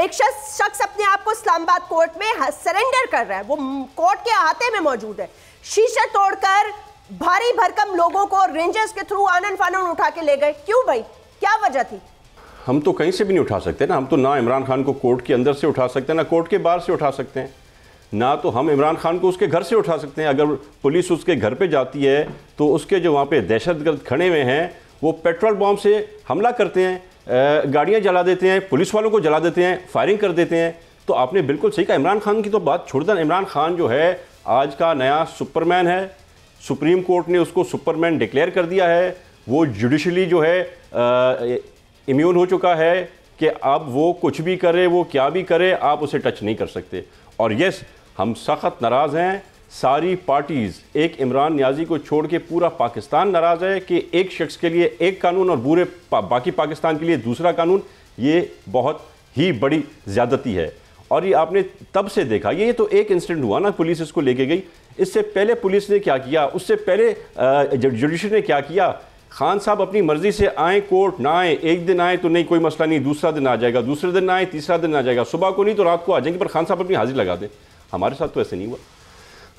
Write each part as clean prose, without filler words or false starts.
एक शख्स अपने आप को इस्लामाबाद कोर्ट में सरेंडर कर रहा है, वो कोर्ट के अहाते में मौजूद है, शीशे तोड़कर भारी भरकम लोगों को रेंजर्स के थ्रू आनन फानन उठा के ले गए। क्यों भाई, क्या वजह थी? हम तो कहीं से भी नहीं उठा सकते ना, हम तो ना इमरान खान को कोर्ट के अंदर से उठा सकते हैं, ना कोर्ट के बाहर से उठा सकते हैं, ना तो हम इमरान खान को उसके घर से उठा सकते हैं। अगर पुलिस उसके घर पे जाती है तो उसके जो वहाँ पे दहशतगर्द खड़े हुए हैं वो पेट्रोल बॉम्ब से हमला करते हैं, गाड़ियाँ जला देते हैं, पुलिस वालों को जला देते हैं, फायरिंग कर देते हैं। तो आपने बिल्कुल सही कहा, इमरान खान की तो बात छोड़ दें। इमरान खान जो है आज का नया सुपरमैन है, सुप्रीम कोर्ट ने उसको सुपरमैन डिक्लेयर कर दिया है। वो जुडिशली जो है इम्यून हो चुका है कि अब वो कुछ भी करे, वो क्या भी करे, आप उसे टच नहीं कर सकते। और यस, हम सख्त नाराज़ हैं, सारी पार्टीज़, एक इमरान नियाज़ी को छोड़ के पूरा पाकिस्तान नाराज़ है कि एक शख्स के लिए एक कानून और पूरे बाकी पाकिस्तान के लिए दूसरा कानून, ये बहुत ही बड़ी ज़्यादती है। और ये आपने तब से देखा, ये तो एक इंसिडेंट हुआ ना, पुलिस इसको लेके गई, इससे पहले पुलिस ने क्या किया, उससे पहले जुडिशरी ने क्या किया। खान साहब अपनी मर्जी से आए कोर्ट, ना आए, एक दिन आए तो नहीं कोई मसला नहीं, दूसरा दिन आ जाएगा, दूसरे दिन आए, तीसरा दिन आ जाएगा, सुबह को नहीं तो रात को आ जाएंगे, पर खान साहब अपनी हाजिर लगा दें। हमारे साथ तो ऐसे नहीं हुआ,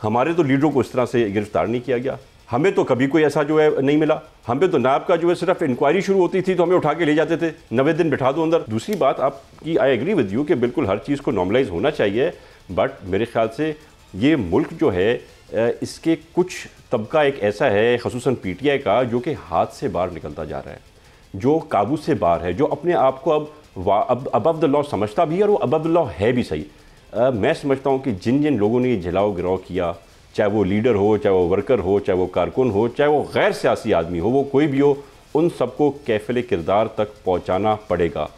हमारे तो लीडरों को इस तरह से गिरफ्तार नहीं किया गया, हमें तो कभी कोई ऐसा जो है नहीं मिला। हमें तो नायब का जो है सिर्फ इंक्वायरी शुरू होती थी तो हमें उठा के ले जाते थे, 90 दिन बिठा दो अंदर। दूसरी बात आपकी, आई एग्री विद यू कि बिल्कुल हर चीज़ को नॉर्मलाइज होना चाहिए, बट मेरे ख्याल से ये मुल्क जो है इसके कुछ तबका एक ऐसा है, ख़ुसूसन PTI का, जो कि हाथ से बाहर निकलता जा रहा है, जो काबू से बाहर है, जो अपने आप को अब अबव द लॉ समझता भी है और वो अबव द लॉ है भी सही। मैं समझता हूँ कि जिन जिन लोगों ने ये जलाओ गिराव किया, चाहे वो लीडर हो, चाहे वो वर्कर हो, चाहे वो कारकुन हो, चाहे वो गैर सियासी आदमी हो, वो कोई भी हो, उन सबको कैफ़िल किरदार तक पहुँचाना पड़ेगा।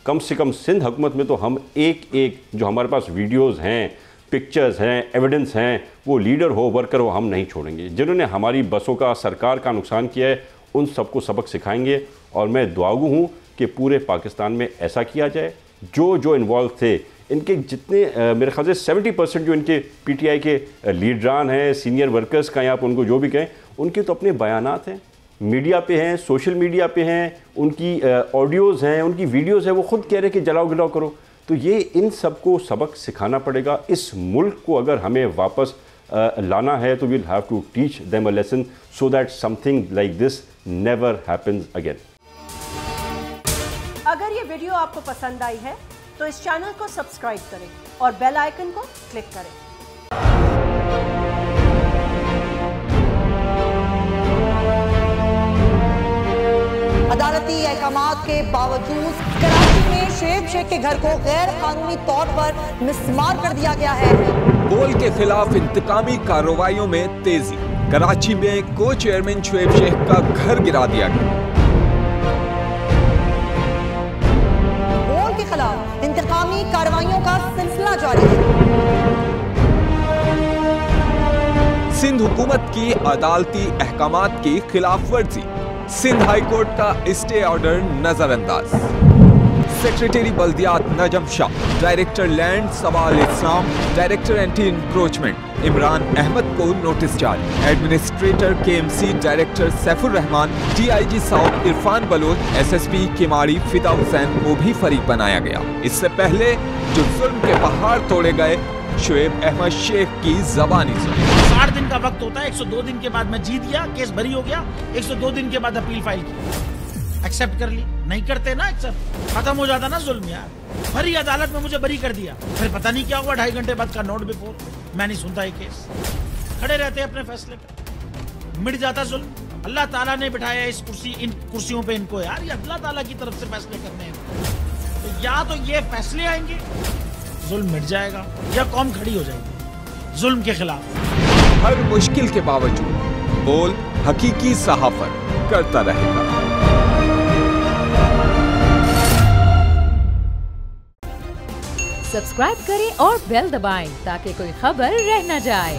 कम से कम सिंध हुकूमत में तो हम एक एक जो हमारे पास वीडियोज़ हैं, पिक्चर्स हैं, एविडेंस हैं, वो लीडर हो, वर्कर हो, हम नहीं छोड़ेंगे। जिन्होंने हमारी बसों का, सरकार का नुकसान किया है, उन सबको सबक सिखाएंगे। और मैं दुआगू हूँ कि पूरे पाकिस्तान में ऐसा किया जाए। जो इन्वॉल्व थे, इनके जितने मेरे ख्याल से 70% जो इनके PTI के लीडरान हैं, सीनियर वर्कर्स का, आप उनको जो भी कहें, उनके तो अपने बयानात हैं, मीडिया पे हैं, सोशल मीडिया पे हैं, उनकी ऑडियोज़ हैं, उनकी वीडियोज़ हैं, वो ख़ुद कह रहे कि जलाओ गिलाओ करो। तो ये इन सबको सबक सिखाना पड़ेगा। इस मुल्क को अगर हमें वापस लाना है तो we'll have to teach them a lesson so that something like this never happens again. अगर ये वीडियो आपको पसंद आई है तो इस चैनल को सब्सक्राइब करें और बेल आइकन को क्लिक करें। अदालती अहकामात के बावजूद कराची में शुएब शेख के घर को गैर कानूनी तौर पर मिस्मार कर दिया गया है। बोल के खिलाफ इंतकामी कार्रवाइयों में तेजी, कराची में को चेयरमैन शुएब शेख का घर गिरा दिया गया। बोल के खिलाफ इंतकामी कार्रवाइयों का सिलसिला जारी है। सिंध हुकूमत की अदालती अहकामात की खिलाफ वर्जी, सिंध हाई कोर्ट का स्टे ऑर्डर नजरअंदाज। सेक्रेटरी बल्दियात Najam Shah, director land Sawal Islam, director anti encroachment Imran Ahmed को नोटिस जारी। Administrator KMC director Saifur Rehman, DIG south Irfan Baloch, SSP Keamari Fida Hussain को भी फरीक बनाया गया। इससे पहले जो जुल्म के पहाड़ तोड़े गए, शुएब अहमद शेख की जबानी सुनी। 60 दिन का वक्त होता है, 102 दिन के बाद मैं जीत गया, केस भरी हो गया, 102 दिन के बाद अपील फाइल की, एक्सेप्ट कर ली। नहीं करते ना एक्सेप्ट, खत्म हो जाता ना जुल्म यार। भरी अदालत में मुझे बरी कर दिया, फिर पता नहीं क्या हुआ, 2.5 घंटे बाद का नोट बिफोर, मैं नहीं सुनता ये केस, खड़े रहते अपने फैसले पे, मिट जाता जुल्म। अल्लाह ताला ने बिठाया इस इन कुर्सियों पे इनको यार, ये अल्लाह ताला की तरफ से फैसले करने हैं। तो या तो ये फैसले आएंगे, जुल्म मिट जाएगा, या कौम खड़ी हो जाएगी जुल्म के खिलाफ। हर मुश्किल के बावजूद बोल हकीकी सहाफत करता रहेगा। सब्सक्राइब करें और बेल दबाएं ताकि कोई खबर रह न जाए।